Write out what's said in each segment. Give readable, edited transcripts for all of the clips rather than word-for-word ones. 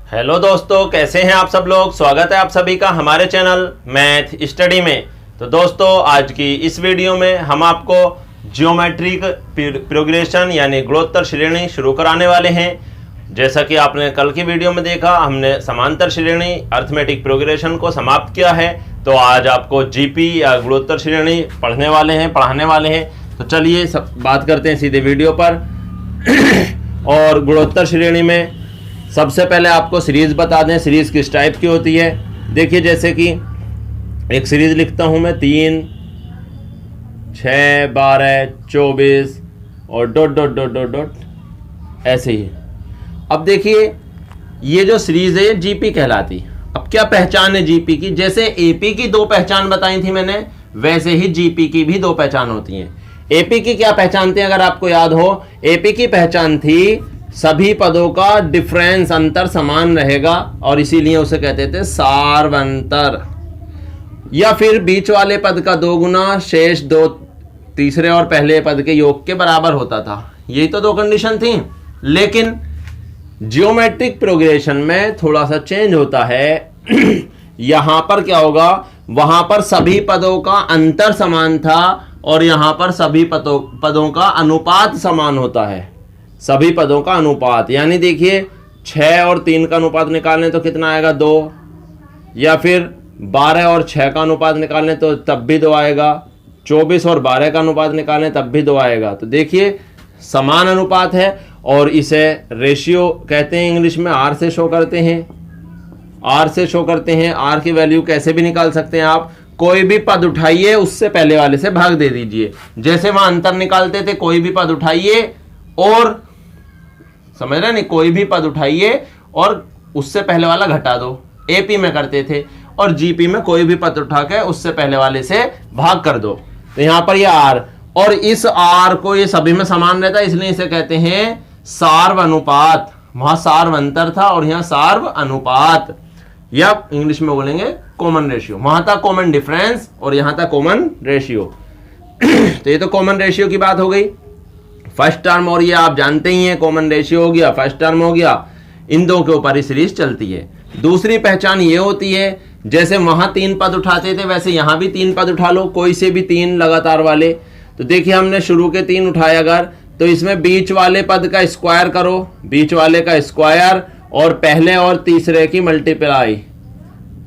Hello दोस्तों, कैसे हैं आप सब लोग। स्वागत है आप सभी का हमारे चैनल मैथ स्टडी में। तो दोस्तों, आज की इस वीडियो में हम आपको जियोमेट्रिक प्रोग्रेशन यानी गुणोत्तर श्रेणी शुरू कराने वाले हैं। जैसा कि आपने कल की वीडियो में देखा, हमने समांतर श्रेणी अर्थमेटिक प्रोग्रेशन को समाप्त किया है। तो आज आपको जीपी या गुणोत्तर श्रेणी पढ़ाने वाले हैं। तो चलिए सब बात करते हैं सीधे वीडियो पर। और गुणोत्तर श्रेणी में सबसे पहले आपको सीरीज बता दें, सीरीज किस टाइप की होती है। देखिए, जैसे कि एक सीरीज लिखता हूं मैं 3, 6, 12, 24 और dot dot dot dot dot ऐसे ही। अब देखिए, ये जो सीरीज है जीपी कहलाती। अब क्या पहचान है जीपी की? जैसे एपी की दो पहचान बताई थी मैंने, वैसे ही जीपी की भी दो पहचान होती हैं। एपी की क्या पहचान थी अगर आपको याद हो? एपी की पहचान थी सभी पदों का डिफरेंस, अंतर समान रहेगा और इसीलिए उसे कहते थे सार्वंतर। या फिर बीच वाले पद का 2 गुना शेष 2 तीसरे और पहले पद के योग के बराबर होता था। यही तो दो कंडीशन थी। लेकिन जियोमेट्रिक प्रोग्रेशन में थोड़ा सा चेंज होता है। यहां पर क्या होगा, वहां पर सभी पदों का अंतर समान था और यहां पर सभी पदों का अनुपात समान होता है। सभी पदों का अनुपात, यानी देखिए 6 और 3 का अनुपात निकालने तो कितना आएगा? 2। या फिर 12 और 6 का अनुपात निकालने तो तब भी 2 आएगा। 24 और 12 का अनुपात निकालने तब भी 2 आएगा। तो देखिए, समान अनुपात है और इसे रेशियो कहते हैं। इंग्लिश में आर से शो करते हैं। आर से शो करते हैं। आर की वैल्यू कैसे भी निकाल सकते हैं आप। कोई भी पद उठाइए, उससे पहले वाले से भाग दे दीजिए। जैसे वहां अंतर निकालते थे, कोई भी पद उठाइए और समझ रहे नहीं, कोई भी पद उठाइए और उससे पहले वाला घटा दो। एपी में करते थे और जीपी में कोई भी पद उठा के उससे पहले वाले से भाग कर दो। तो यहां पर ये आर, और इस आर को ये सभी में समान रहता है, इसलिए इसे कहते हैं सार्व अनुपात। वहां सार्व अंतर था और यहां सार्व अनुपात, या इंग्लिश में बोलेंगे कॉमन रेशियो। वहां था कॉमन डिफरेंस और यहां था कॉमन रेशियो। तो ये तो कॉमन रेशियो की बात हो गई। फर्स्ट टर्म, और ये आप जानते ही हैं, कॉमन रेशियो हो गया, फर्स्ट टर्म हो गया। इन दो के ऊपर ही सीरीज चलती है। दूसरी पहचान ये होती है, जैसे वहां 3 पद उठाते थे वैसे यहां भी 3 पद उठा लो, कोई से भी 3 लगातार वाले। तो देखिए, हमने शुरू के 3 उठाए अगर, तो इसमें बीच वाले पद का स्क्वायर करो, बीच वाले का स्क्वायर और पहले और तीसरे की मल्टीप्लाई।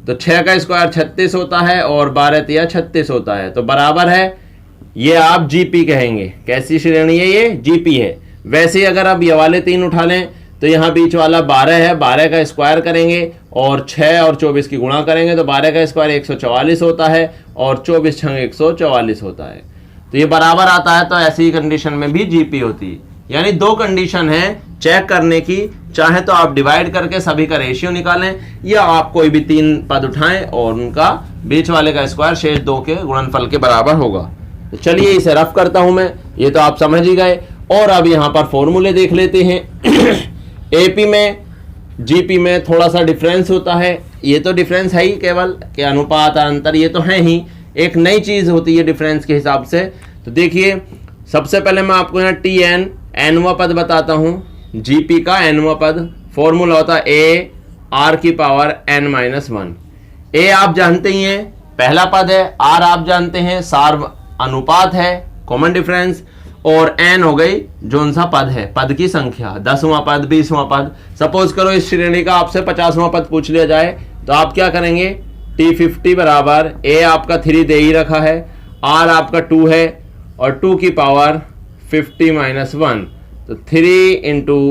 तो 6 का स्क्वायर 36 होता है और 12 तिया 36 होता है, तो बराबर है। ये आप जीपी कहेंगे। कैसी श्रेणी है ये? जीपी है। वैसे ही अगर आप ये वाले 3 उठा लें तो यहाँ बीच वाला 12 है, 12 का स्क्वायर करेंगे और 6 और 24 की गुणा करेंगे तो 12 का स्क्वायर 144 होता है और 24 छंग 144 होता है। तो ये बराबर आता है। तो ऐसी कंडीशन में भी जीपी होती है। यानी दो कंडीशन है चेक करने की। चाहे तो आप डिवाइड करके सभी का रेशियो निकालें, या आप कोई भी 3 पद उठाएं और उनका बीच वाले का स्क्वायर शेष 2 के गुणनफल के बराबर होगा। तो चलिए इसे रफ करता हूं मैं, ये तो आप समझ ही गए। और अब यहां पर फॉर्मूले देख लेते हैं। एपी में जीपी में थोड़ा सा डिफरेंस होता है। ये तो डिफरेंस है ही केवल कि अनुपात और अंतर, ये तो है ही। एक नई चीज होती है डिफरेंस के हिसाब से। तो देखिए, सबसे पहले मैं आपको यहाँ टी एन एनवा पद बताता हूं। जीपी का एनवा पद फॉर्मूला होता है ए आर की पावर n-1। ए आप जानते ही हैं, पहला पद है। आर आप जानते हैं सार्व अनुपात है, कॉमन डिफरेंस। और n हो गई जोन सा पद है, पद की संख्या, 10वां पद, 20वां पद। सपोज करो इस श्रेणी का आपसे 50वां पद पूछ लिया जाए तो आप क्या करेंगे? T50 बराबर a आपका 3 दे ही रखा है, r आपका 2 है और 2 की पावर 50-1, तो 3 इंटू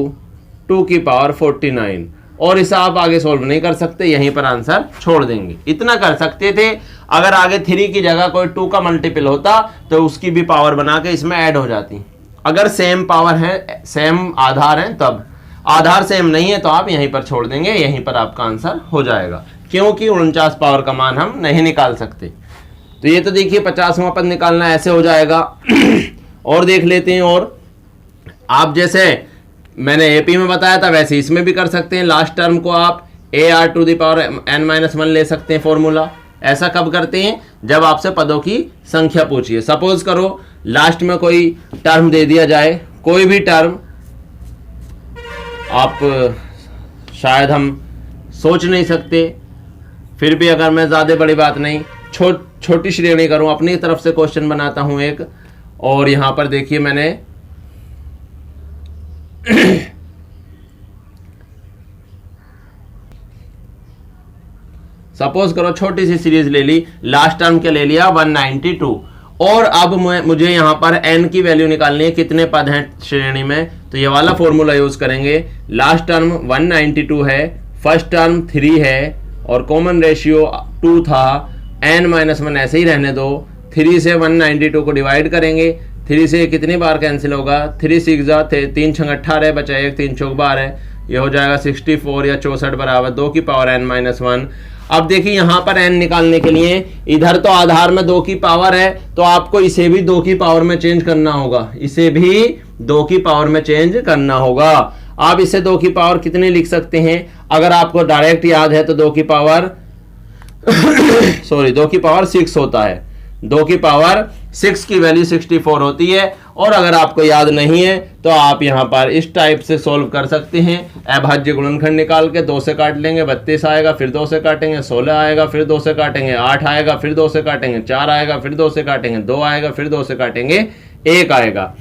2 की पावर 49। और इसे आप आगे सोल्व नहीं कर सकते, यहीं पर आंसर छोड़ देंगे। इतना कर सकते थे, अगर आगे 3 की जगह कोई 2 का मल्टीपल होता तो उसकी भी पावर बना के इसमें ऐड हो जाती। अगर सेम पावर है, सेम आधार है, तब। आधार सेम नहीं है तो आप यहीं पर छोड़ देंगे, यहीं पर आपका आंसर हो जाएगा, क्योंकि 49 पावर का मान हम नहीं निकाल सकते। तो ये तो देखिए 50वां पद निकालना ऐसे हो जाएगा। और देख लेते हैं। और आप जैसे मैंने एपी में बताया था वैसे इसमें भी कर सकते हैं। लास्ट टर्म को आप AR⁻n-1 ले सकते हैं फॉर्मूला। ऐसा कब करते हैं? जब आपसे पदों की संख्या पूछिए। सपोज करो लास्ट में कोई टर्म दे दिया जाए, कोई भी टर्म, आप शायद हम सोच नहीं सकते, फिर भी अगर मैं ज़्यादा बड़ी बात नहीं छोटी श्रेणी करूं, अपनी तरफ से क्वेश्चन बनाता हूं एक, और यहां पर देखिए मैंने सपोज करो छोटी सी सीरीज ले ली, लास्ट टर्म के ले लिया 192, और अब मुझे यहां पर n की वैल्यू निकालनी है, कितने पद हैं श्रेणी में, तो ये वाला फॉर्मूला यूज करेंगे। लास्ट टर्म 192 है, फर्स्ट टर्म 3 है, और कॉमन रेशियो 2 था, n-1 ऐसे ही रहने दो। 3 से 192 को डिवाइड करेंगे, 3 से कितनी बार कैंसिल होगा, 3 6 3 6 18 बचा 1, 3 चौक 12, ये हो जाएगा 64 या 64 बराबर 2 की पावर n-1। अब देखिए यहां पर n निकालने के लिए इधर तो आधार में 2 की पावर है, तो आपको इसे भी 2 की पावर में चेंज करना होगा, इसे भी 2 की पावर में चेंज करना होगा। आप इसे 2 की पावर कितने लिख सकते हैं, अगर आपको डायरेक्ट याद है तो 2 की पावर 2 की पावर 6 होता है, 2 की पावर 6 की वैल्यू 64 होती है। और अगर आपको याद नहीं है तो आप यहां पर इस टाइप से सॉल्व कर सकते हैं, अभाज्य गुणनखंड निकाल के 2 से काट लेंगे, 32 आएगा, फिर 2 से काटेंगे, 16 आएगा, फिर 2 से काटेंगे, 8 आएगा, फिर 2 से काटेंगे, 4 आएगा, फिर 2 से काटेंगे, 2 आएगा, फिर 2 से काटेंगे, 1 आएगा।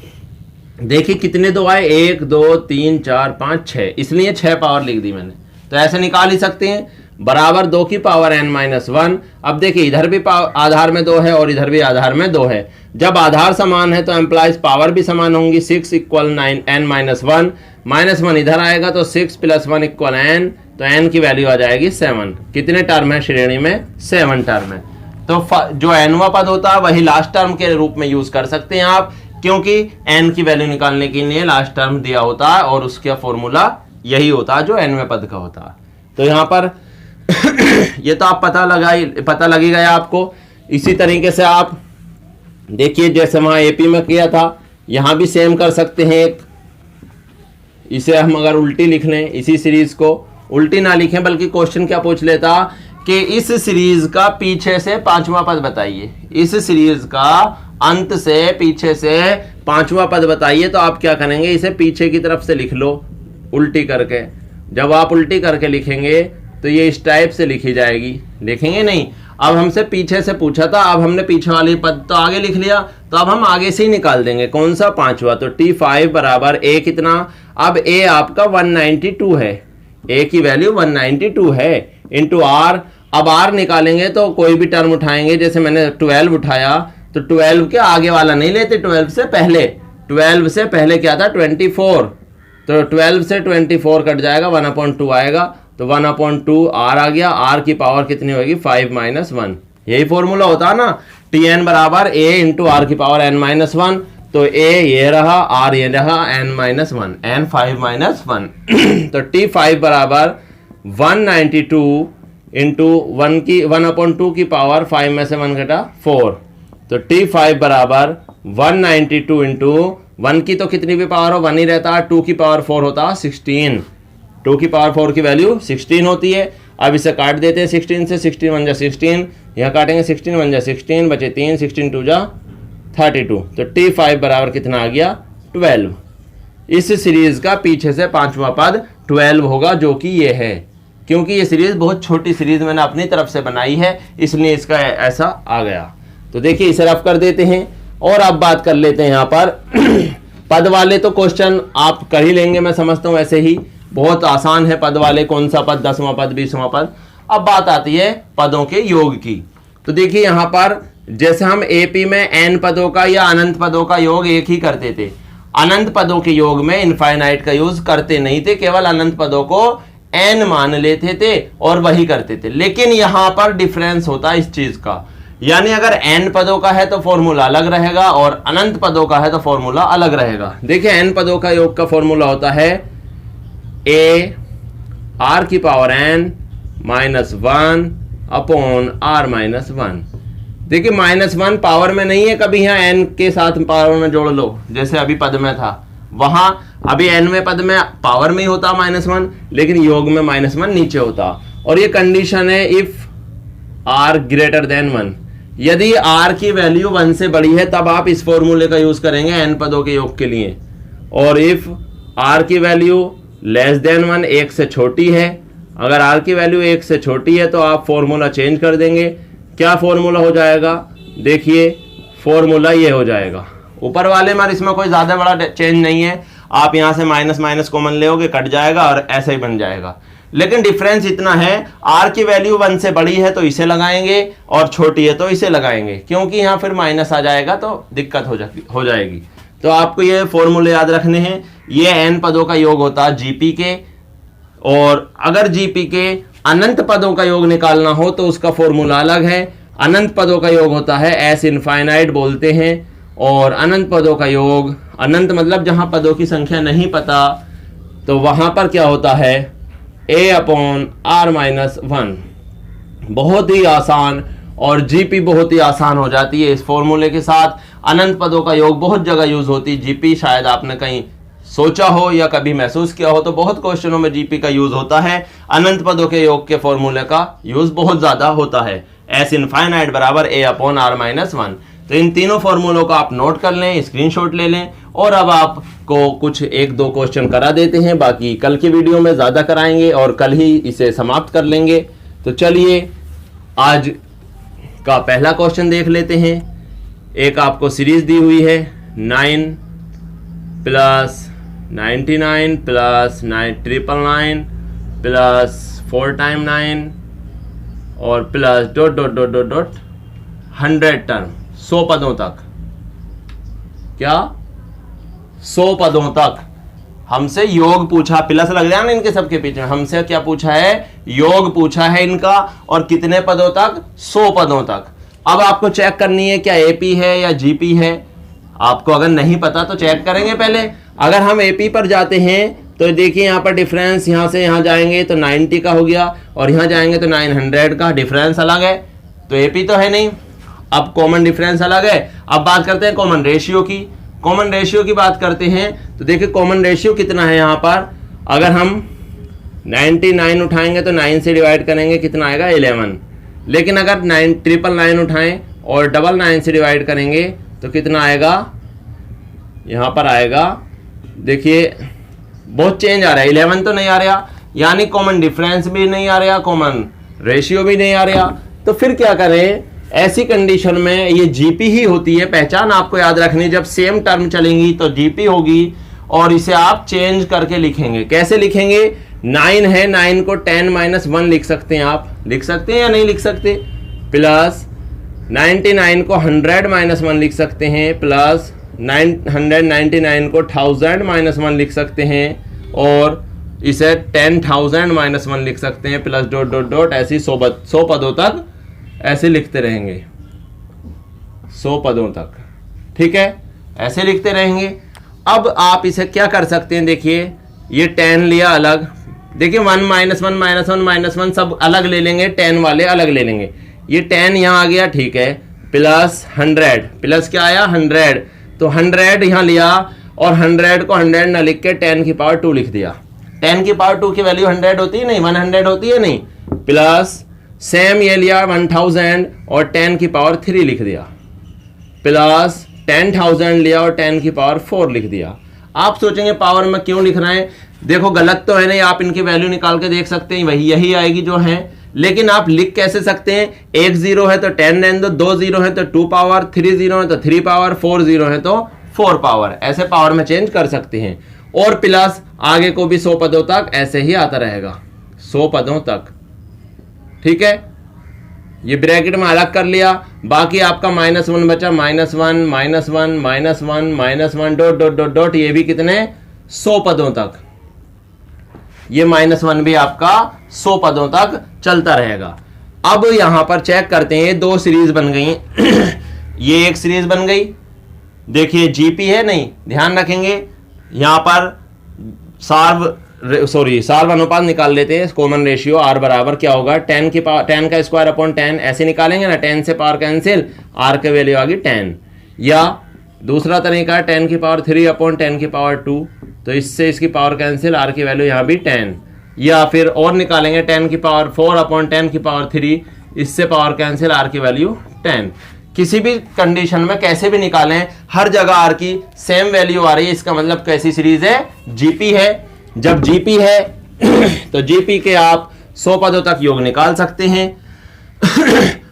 देखिए कितने 2 आए, 1 2 3 4 5 6, इसलिए 6 पावर लिख दी मैंने, तो ऐसे निकाल ही सकते हैं, बराबर 2 की पावर n-1। अब देखिए इधर भी आधार में 2 है और इधर भी आधार में 2 है, जब आधार समान है तो एम्प्लाइज पावर भी समान होंगी, 6 = n-1, -1 इधर आएगा तो 6 + 1 = n, तो n की वैल्यू आ जाएगी 7। कितने टर्म है श्रेणी में, 7 टर्म है। तो जो nवां पद होता है वही लास्ट टर्म के रूप में यूज कर सकते हैं आप, क्योंकि n की वैल्यू निकालने के लिए लास्ट टर्म दिया होता है और उसका फॉर्मूला यही होता है जो nवें पद का होता है। तो यहां पर ये तो आप पता लगी गया आपको। इसी तरीके से आप देखिए जैसे वहां एपी में किया था, यहां भी सेम कर सकते हैं। एक इसे हम अगर उल्टी लिख लें, इसी सीरीज को उल्टी ना लिखें बल्कि क्वेश्चन क्या पूछ लेता कि इस सीरीज का पीछे से 5वां पद बताइए, इस सीरीज का अंत से पीछे से 5वां पद बताइए, तो आप क्या करेंगे, इसे पीछे की तरफ से लिख लो उल्टी करके। जब आप उल्टी करके लिखेंगे तो ये इस टाइप से लिखी जाएगी, लिखेंगे नहीं। अब हमसे पीछे से पूछा था, अब हमने पीछे वाली पद तो आगे लिख लिया, तो अब हम आगे से ही निकाल देंगे कौन सा, 5वां। तो T5 बराबर a कितना, अब a आपका 192 है, a की वैल्यू 192 है, इंटू r। अब r निकालेंगे तो कोई भी टर्म उठाएंगे, जैसे मैंने 12 उठाया तो 12 के आगे वाला नहीं लेते, 12 से पहले, 12 से पहले क्या था 24, तो 12 से 24 कट जाएगा, 1/2 आएगा, तो 1/2 r आ गया। r की पावर कितनी होगी, 5 - 1। यही फॉर्मूला होता है ना, Tn बराबर a इंटू r की पावर n-1, तो a ये रहा, r ये रहा, n-1, n 5 - 1 तो T5 बराबर 192 इंटू 1/2 की पावर 5 में से 1 घटा 4, तो T5 बराबर 192 इंटू 1 की तो कितनी भी पावर हो 1 ही रहता है, 2 की पावर 4 होता है 16, 2 की पावर 4 की वैल्यू 16 होती है। अब इसे काट देते हैं 16 से, 16 1 जा 16, यहाँ काटेंगे 16 1 जा 16, बचे 3, 16 2 जा 32, तो T5 बराबर कितना आ गया 12। इस सीरीज का पीछे से 5वां पद 12 होगा, जो कि ये है, क्योंकि ये सीरीज बहुत छोटी सीरीज मैंने अपनी तरफ से बनाई है, इसलिए इसका ऐसा आ गया। तो देखिए इसे रफ कर देते हैं और अब बात कर लेते हैं यहाँ पर पद वाले तो क्वेश्चन आप कर ही लेंगे, मैं समझता हूँ ऐसे ही बहुत आसान है पद वाले, कौन सा पद, 10वां पद, 20वां पद। अब बात आती है पदों के योग की। तो देखिए यहाँ पर जैसे हम एपी में n पदों का या अनंत पदों का योग एक ही करते थे, अनंत पदों के योग में इनफाइनाइट का यूज करते नहीं थे, केवल अनंत पदों को n मान लेते थे और वही करते थे। लेकिन यहां पर डिफरेंस होता है इस चीज का, यानी अगर n पदों का है तो फॉर्मूला अलग रहेगा और अनंत पदों का है तो फॉर्मूला अलग रहेगा। देखिए n पदों का योग का फॉर्मूला होता है a r की पावर n -1 अपॉन r -1। देखिए -1 पावर में नहीं है, कभी यहाँ n के साथ पावर में जोड़ लो, जैसे अभी पद में था, वहां अभी nवें पद में पावर में ही होता -1, लेकिन योग में -1 नीचे होता। और ये कंडीशन है इफ r ग्रेटर देन 1, यदि r की वैल्यू 1 से बड़ी है तब आप इस फॉर्मूले का यूज करेंगे n पदों के योग के लिए, और इफ r की वैल्यू लेस देन 1, 1 से छोटी है, अगर आर की वैल्यू 1 से छोटी है तो आप फॉर्मूला चेंज कर देंगे। क्या फॉर्मूला हो जाएगा, देखिए फॉर्मूला ये हो जाएगा, ऊपर वाले में इसमें कोई ज़्यादा बड़ा चेंज नहीं है, आप यहाँ से माइनस माइनस कॉमन लेओगे, कट जाएगा और ऐसा ही बन जाएगा। लेकिन डिफरेंस इतना है, आर की वैल्यू 1 से बड़ी है तो इसे लगाएंगे और छोटी है तो इसे लगाएंगे, क्योंकि यहाँ फिर माइनस आ जाएगा तो दिक्कत हो जाएगी। तो आपको ये फॉर्मूले याद रखने हैं। ये n पदों का योग होता है जीपी के, और अगर जीपी के अनंत पदों का योग निकालना हो तो उसका फॉर्मूला अलग है। अनंत पदों का योग होता है एस इनफाइनाइट बोलते हैं, और अनंत पदों का योग, अनंत मतलब जहां पदों की संख्या नहीं पता, तो वहां पर क्या होता है a/r-1। बहुत ही आसान, और जीपी बहुत ही आसान हो जाती है इस फॉर्मूले के साथ। अनंत पदों का योग बहुत जगह यूज होती है, जीपी शायद आपने कहीं सोचा हो या कभी महसूस किया हो, तो बहुत क्वेश्चनों में जीपी का यूज होता है। अनंत पदों के योग के फॉर्मूले का यूज बहुत ज्यादा होता है, एस इनफाइनाइट बराबर a/r-1। तो इन तीनों फॉर्मूलों को आप नोट कर लें, स्क्रीनशॉट ले लें, और अब आपको कुछ 1-2 क्वेश्चन करा देते हैं, बाकी कल की वीडियो में ज्यादा कराएंगे और कल ही इसे समाप्त कर लेंगे। तो चलिए आज का पहला क्वेश्चन देख लेते हैं। एक आपको सीरीज दी हुई है 9 + 99 + 999 + 4 × 9 और प्लस ... 100 टर्म, 100 पदों तक। क्या 100 पदों तक हमसे योग पूछा, प्लस लग जाए ना इनके सबके पीछे। हमसे क्या पूछा है, योग पूछा है इनका, और कितने पदों तक, 100 पदों तक। अब आपको चेक करनी है क्या एपी है या जीपी है। आपको अगर नहीं पता तो चेक करेंगे पहले। अगर हम एपी पर जाते हैं तो देखिए यहाँ पर डिफरेंस, यहाँ से यहाँ जाएंगे तो 90 का हो गया, और यहाँ जाएंगे तो 900 का। डिफरेंस अलग है तो एपी तो है नहीं। अब कॉमन डिफरेंस अलग है। अब बात करते हैं कॉमन रेशियो की। कॉमन रेशियो की बात करते हैं तो देखिए कॉमन रेशियो कितना है यहाँ पर। अगर हम 99 उठाएंगे तो 9 से डिवाइड करेंगे, कितना आएगा 11। लेकिन अगर 999 उठाएं और 99 से डिवाइड करेंगे तो कितना आएगा, यहाँ पर आएगा, देखिए बहुत चेंज आ रहा है, 11 तो नहीं आ रहा, यानी कॉमन डिफरेंस भी नहीं आ रहा, कॉमन रेशियो भी नहीं आ रहा। तो फिर क्या करें, ऐसी कंडीशन में ये जीपी ही होती है। पहचान आपको याद रखनी, जब सेम टर्म चलेंगी तो जीपी होगी, और इसे आप चेंज करके लिखेंगे। कैसे लिखेंगे, 9 है, 9 को 10 - 1 लिख सकते हैं। आप लिख सकते हैं या नहीं लिख सकते, प्लस 99 को 100 - 1 लिख सकते हैं, प्लस 999 को 1000 - 1 लिख सकते हैं, और इसे 10,000 - 1 लिख सकते हैं, प्लस ... ऐसे 100 पदों तक ऐसे लिखते रहेंगे, 100 पदों तक। ठीक है, ऐसे लिखते रहेंगे। अब आप इसे क्या कर सकते हैं, देखिए ये 10 लिया अलग, देखिए 1 - 1 - 1 सब अलग ले लेंगे, 10 वाले अलग ले लेंगे। ये 10 यहाँ आ गया, ठीक है, प्लस 100, प्लस क्या आया 100, तो 100 यहाँ लिया, और 100 को 100 ना लिख के 10 की पावर 2 लिख दिया। 10 की पावर 2 की वैल्यू 100 होती है नहीं, 100 होती है नहीं, प्लस सेम ये लिया 1000 और 10 की पावर 3 लिख दिया, प्लस 10,000 लिया और 10 की पावर 4 लिख दिया। आप सोचेंगे पावर में क्यों लिख रहे हैं, देखो गलत तो है नहीं, आप इनकी वैल्यू निकाल के देख सकते हैं, वही यही आएगी जो है। लेकिन आप लिख कैसे सकते हैं, 1 0 है तो 10 रहने दो, 2 0 है तो 2 पावर, 3 0 है तो 3 पावर, 4 0 है तो 4 पावर, ऐसे पावर में चेंज कर सकते हैं। और प्लस आगे को भी 100 पदों तक ऐसे ही आता रहेगा, 100 पदों तक। ठीक है, ये ब्रैकेट में अलग कर लिया, बाकी आपका -1 बचा, -1 -1 -1 ... ये भी कितने 100 पदों तक, ये -1 भी आपका 100 पदों तक चलता रहेगा। अब यहां पर चेक करते हैं, 2 सीरीज बन गई ये एक सीरीज बन गई, देखिए जीपी है नहीं, ध्यान रखेंगे यहां पर सार्व अनुपात निकाल लेते हैं। कॉमन रेशियो आर बराबर क्या होगा, 10 का स्क्वायर अपॉन 10 ऐसे निकालेंगे ना, 10 से पावर कैंसिल, आर के वैल्यू आ गई 10। या दूसरा तरीका है 10 की पावर 3 अपॉन 10 की पावर 2, तो इससे इसकी पावर कैंसिल, आर की वैल्यू यहाँ भी 10। या फिर और निकालेंगे 10 की पावर 4 अपॉन 10 की पावर 3, इससे पावर कैंसिल, आर की वैल्यू 10। किसी भी कंडीशन में कैसे भी निकालें, हर जगह आर की सेम वैल्यू आ रही है, इसका मतलब कैसी सीरीज है, जीपी है। जब जीपी है तो जीपी के आप 100 पदों तक योग निकाल सकते हैं।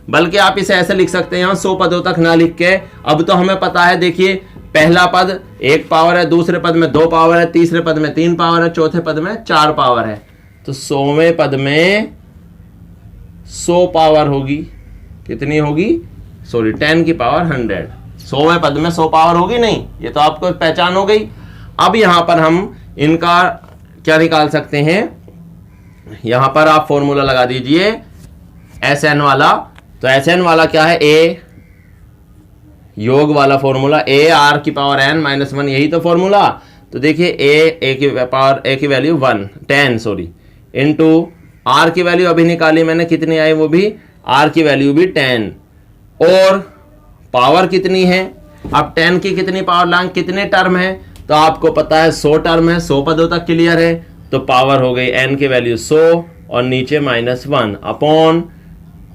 बल्कि आप इसे ऐसे लिख सकते हैं यहाँ 100 पदों तक ना लिख के, अब तो हमें पता है, देखिए पहला पद 1 पावर है, दूसरे पद में 2 पावर है, तीसरे पद में 3 पावर है, चौथे पद में 4 पावर है। तो 100वें पद में 100 पावर होगी, कितनी होगी, सॉरी 10 की पावर 100। 100वें पद में 100 पावर होगी नहीं, ये तो आपको पहचान हो गई। अब यहां पर हम इनका क्या निकाल सकते हैं, यहां पर आप फॉर्मूला लगा दीजिए Sn वाला। तो Sn वाला क्या है, a योग वाला फॉर्मूला, a r की पावर n माइनस 1, यही तो फॉर्मूला। तो देखिए a की पावर a की वैल्यू 10 सॉरी इंटू r की वैल्यू अभी निकाली मैंने, कितनी आई, वो भी r की वैल्यू भी 10, और पावर कितनी है, अब 10 की कितनी पावर लाएं, कितने टर्म है, तो आपको पता है 100 टर्म है, 100 पदों तक क्लियर है। तो पावर हो गई n की वैल्यू 100 और नीचे -1 अपॉन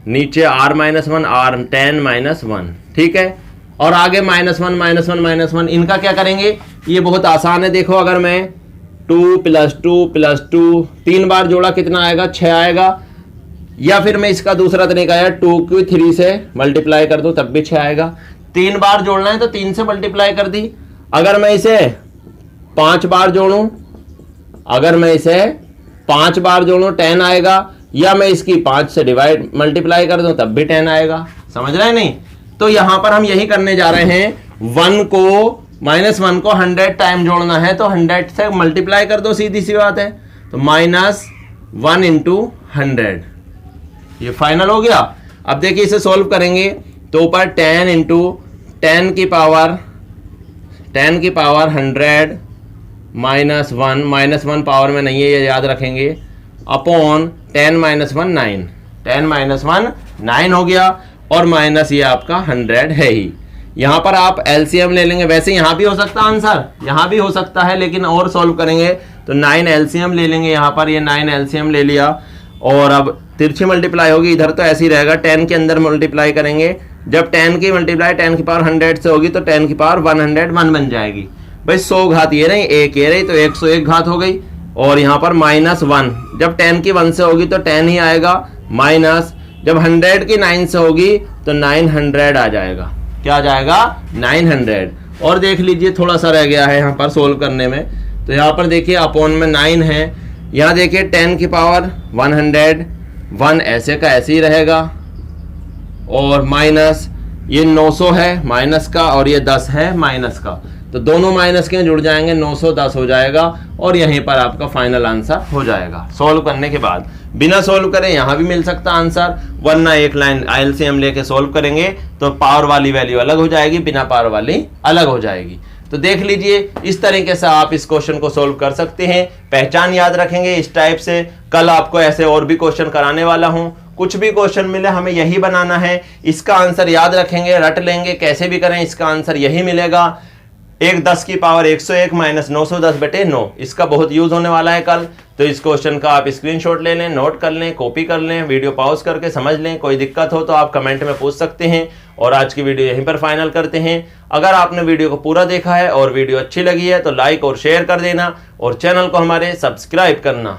नीचे r -1 r 10 -1, ठीक है। और आगे -1 -1 इनका क्या करेंगे, ये बहुत आसान है। देखो अगर मैं 2 + 2 + 2 3 बार जोड़ा कितना आएगा, 6 आएगा। या फिर मैं इसका दूसरा तरीका है 2 को 3 से मल्टीप्लाई कर दूं तब भी 6 आएगा। 3 बार जोड़ना है तो 3 से मल्टीप्लाई कर दी। अगर मैं इसे 5 बार जोड़ूं, अगर मैं इसे 5 बार जोड़ूं 10 आएगा, या मैं इसकी 5 से डिवाइड मल्टीप्लाई कर दूं तब भी 10 आएगा। समझ रहे हैं नहीं? तो यहां पर हम यही करने जा रहे हैं, -1 को 100 टाइम जोड़ना है तो 100 से मल्टीप्लाई कर दो, सीधी सी बात है। तो -1 × 100, ये फाइनल हो गया। अब देखिए इसे सॉल्व करेंगे तो ऊपर 10 × 10 की पावर 100 -1 पावर में नहीं है, ये याद रखेंगे, अपॉन 10 - 1 9, 10 - 1 9 हो गया, और माइनस ये आपका 100 है ही। यहां पर आप एलसीएम ले लेंगे, वैसे यहां भी हो सकता है आंसर, यहां भी हो सकता है, लेकिन और सॉल्व करेंगे तो 9 एलसीएम ले लेंगे। यहां पर ये 9 एलसीएम ले लिया, और अब तिरछी मल्टीप्लाई होगी, इधर तो ऐसे ही रहेगा, 10 के अंदर मल्टीप्लाई करेंगे। जब 10 की मल्टीप्लाई 10 की पावर 100 से होगी तो 10 की पावर 101 बन जाएगी। भाई 100 घात ये नहीं, 1 ये रही, तो 101 घात हो गई। और यहाँ पर -1, जब 10 की 1 से होगी तो 10 ही आएगा, माइनस जब 100 की 9 से होगी तो 900 आ जाएगा। क्या आ जाएगा, 900। और देख लीजिए थोड़ा सा रह गया है यहाँ पर सोल्व करने में, तो यहाँ पर देखिए अपॉन में 9 है, यहाँ देखिए 10 की पावर 101 ऐसे का ऐसे ही रहेगा, और माइनस ये 900 है माइनस का, और ये 10 है माइनस का, तो दोनों माइनस के जुड़ जाएंगे, 910 हो जाएगा, और यहीं पर आपका फाइनल आंसर हो जाएगा। सॉल्व करने के बाद बिना सॉल्व करें यहां भी मिल सकता आंसर, वरना एक लाइन एलसीएम लेके सॉल्व करेंगे तो पावर वाली वैल्यू अलग हो जाएगी, बिना पावर वाली अलग हो जाएगी। तो देख लीजिए इस तरीके से आप इस क्वेश्चन को सॉल्व कर सकते हैं। पहचान याद रखेंगे इस टाइप से। कल आपको ऐसे और भी क्वेश्चन कराने वाला हूं, कुछ भी क्वेश्चन मिले हमें यही बनाना है, इसका आंसर याद रखेंगे, रट लेंगे, कैसे भी करें इसका आंसर यही मिलेगा। 1 10 की पावर 101 माइनस 910/9, इसका बहुत यूज होने वाला है कल। तो इस क्वेश्चन का आप स्क्रीनशॉट ले लें, नोट कर लें, कॉपी कर लें, वीडियो पॉज करके समझ लें। कोई दिक्कत हो तो आप कमेंट में पूछ सकते हैं। और आज की वीडियो यहीं पर फाइनल करते हैं। अगर आपने वीडियो को पूरा देखा है और वीडियो अच्छी लगी है तो लाइक और शेयर कर देना, और चैनल को हमारे सब्सक्राइब करना।